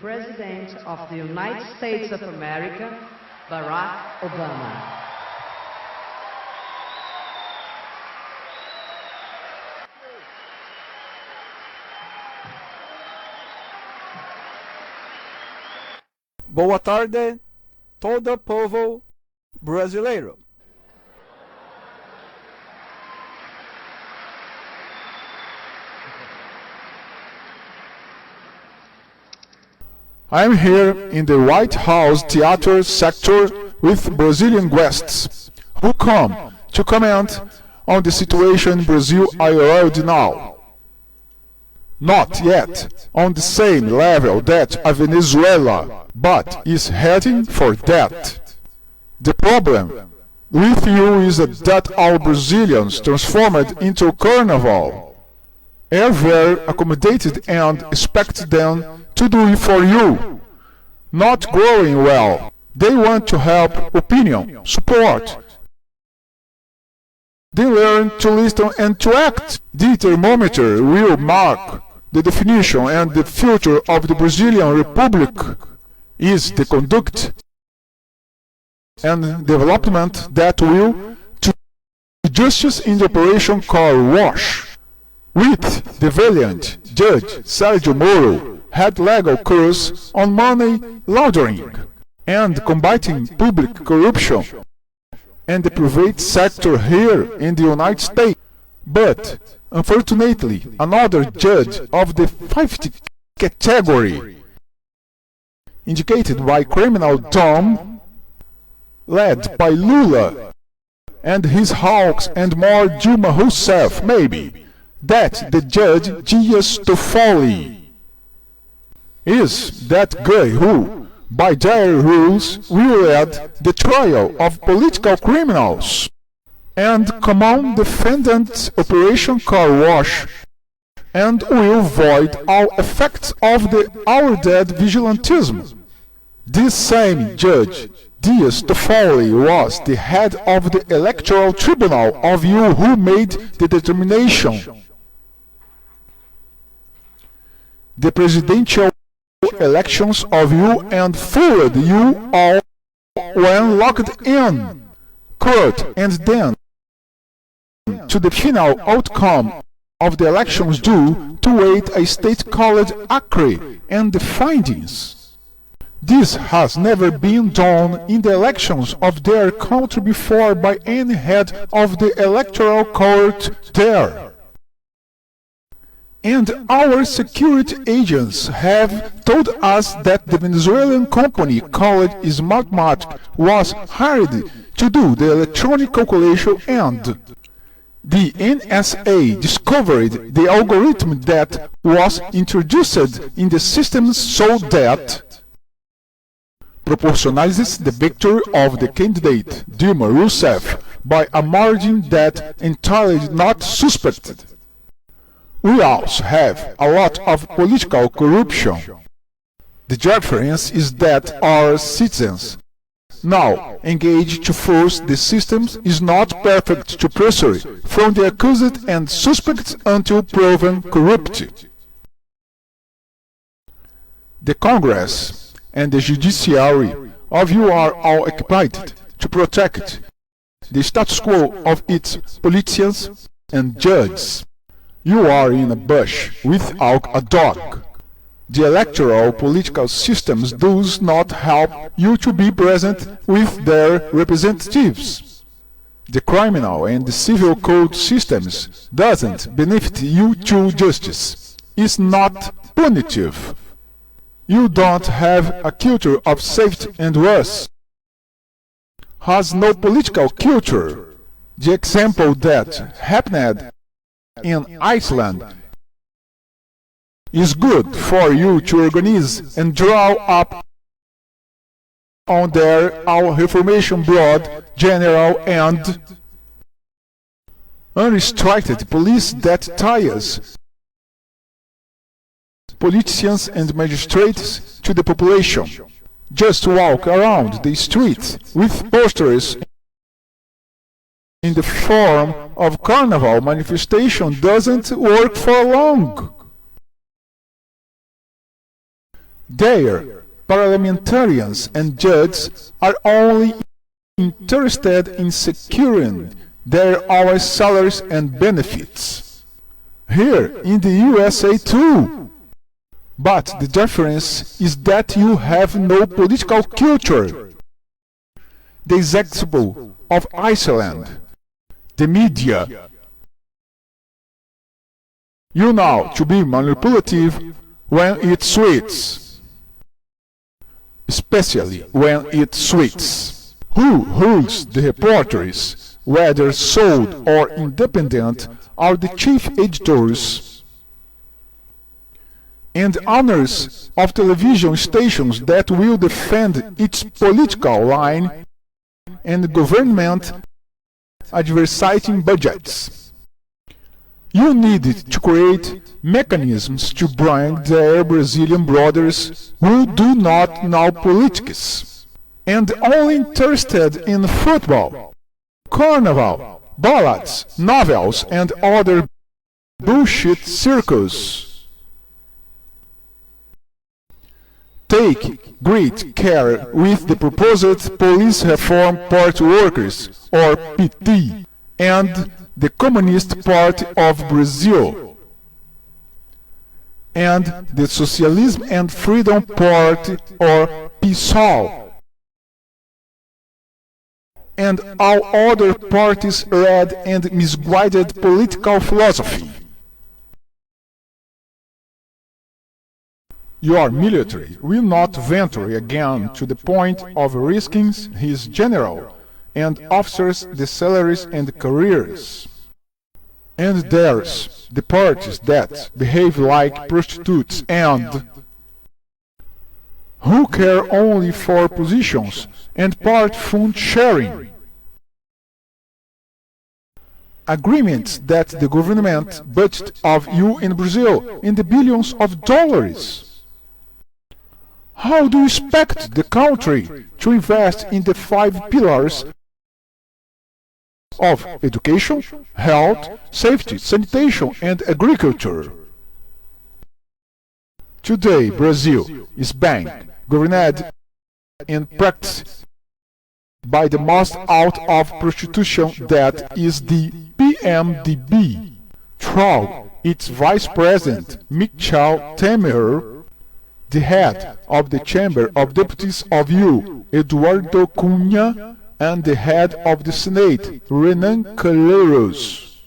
President of the United States of America, Barack Obama. Boa tarde, todo povo brasileiro. I'm here in the White House theater sector with Brazilian guests who come to comment on the situation in Brazil already now. Not yet on the same level that a Venezuela, but is heading for that. The problem with you is that our Brazilians transformed into carnival. Are very accommodated and expect them to do it for you. Not growing well. They want to help, opinion, support. They learn to listen and to act. The thermometer will mark the definition and the future of the Brazilian Republic is the conduct and development that will to justice in the operation car wash. With the valiant Judge Sergio Moro had legal course on money laundering and combating public corruption and the private sector here in the United States. But, unfortunately, another judge of the 50th category, indicated by criminal Tom, led by Lula and his hawks and more Dilma herself, maybe, that the judge Dias Toffoli is that guy who, by their rules, will lead the trial of political criminals and common defendant Operation Car Wash and will void all effects of the our dead vigilantism. This same judge, Dias Toffoli, was the head of the Electoral Tribunal of you who made the determination. The presidential elections of you and fooled you all when locked in court and then to the final outcome of the elections due to wait a state called Acre and the findings. This has never been done in the elections of their country before by any head of the electoral court there. And our security agents have told us that the Venezuelan company called Smartmatic was hired to do the electronic calculation and the NSA discovered the algorithm that was introduced in the system so that proportionalizes the victory of the candidate Dilma Rousseff by a margin that entirely not suspected. We also have a lot of political corruption. The difference is that our citizens now engage to force the systems is not perfect to pressure from the accused and suspects until proven corrupt. The Congress and the judiciary of you are all occupied to protect the status quo of its politicians and judges. You are in a bush without a dog. The electoral political systems does not help you to be present with their representatives. The criminal and the civil code systems doesn't benefit you to justice. It's not punitive. You don't have a culture of safety and worse. Has no political culture. The example that happened in Iceland is good for you to organize and draw up on their our reformation broad general and unrestricted police that ties politicians and magistrates to the population. Just walk around the streets with posters in the form of carnival manifestation doesn't work for long. Their parliamentarians and judges are only interested in securing their own salaries and benefits. Here in the USA too. But the difference is that you have no political culture. The example of Iceland, the media. You know to be manipulative when it suits, especially when it suits. Who holds the reporters, whether sold or independent, are the chief editors and owners of television stations that will defend its political line and government advertising budgets. You need to create mechanisms to bring their Brazilian brothers who do not know politics and only interested in football, carnival, ballads, novels and other bullshit circus. Take great care with the proposed Police Reform Party Workers, or PT, and the Communist Party of Brazil, and the Socialism and Freedom Party, or PSOL, and all other parties led and misguided political philosophy. Your military will not venture again to the point of risking his general and officers the salaries and careers. And there's the parties that behave like prostitutes and who care only for positions and part fund sharing. Agreements that the government budget of you in Brazil in the billions of dollars. How do you expect the country to invest in the 5 pillars of education, health, safety, sanitation and agriculture? Today, Brazil is being governed in practice by the most out of prostitution that is the PMDB, through its Vice President Michel Temer, the head of the Chamber of Deputies of U, Eduardo Cunha, and the head of the Senate, Renan Calheiros.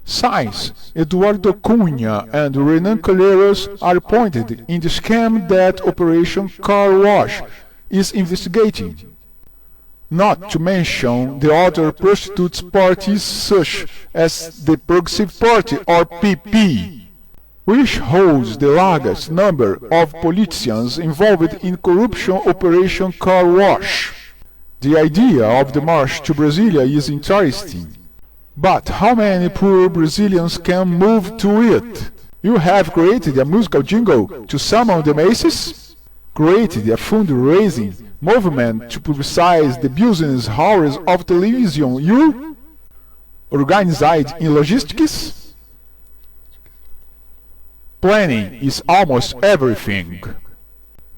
Since Eduardo Cunha and Renan Calheiros are appointed in the scam that Operation Car Wash is investigating, not to mention the other prostitutes parties such as the Progressive Party or PP, which holds the largest number of politicians involved in corruption Operation Car Wash. The idea of the march to Brasilia is interesting, but how many poor Brazilians can move to it? You have created a musical jingle to summon the masses? Created a fundraising movement to publicize the business hours of television you? Organized in logistics? Planning is almost everything.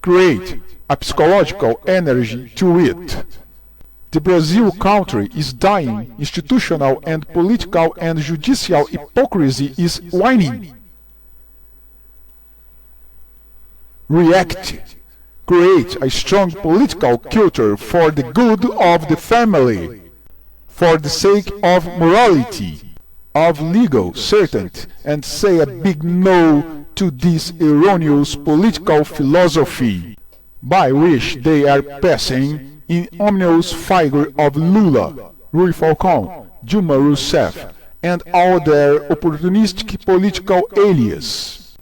Create a psychological energy to it. The Brazil country is dying. Institutional and political and judicial hypocrisy is waning. React. Create a strong political culture for the good of the family, for the sake of morality, of legal certainty, and say a big no to this erroneous political philosophy by which they are passing in ominous figure of Lula, Rui Falcão, Dilma Rousseff, and all their opportunistic political alias.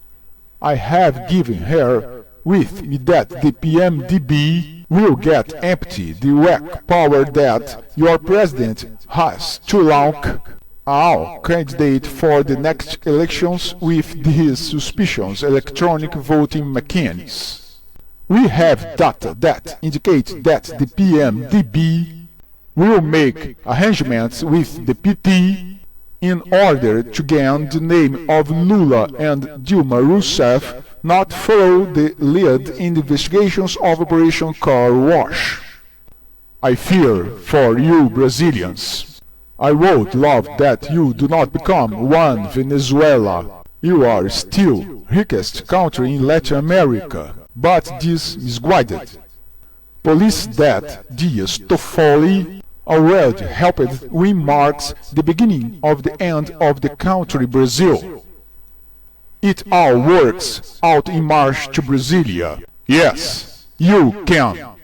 I have given her with me that the PMDB will get empty the whack power that your president has to launch all candidate for the next elections with these suspicious electronic voting machines. We have data that indicate that the PMDB will make arrangements with the PT in order to gain the name of Lula and Dilma Rousseff not follow the lead in the investigations of Operation Car Wash. I fear for you Brazilians. I would love that you do not become one Venezuela. You are still richest country in Latin America, but this misguided. Police that Dias Toffoli already helped win marks the beginning of the end of the country Brazil. It all works out in March to Brasilia. Yes, you can.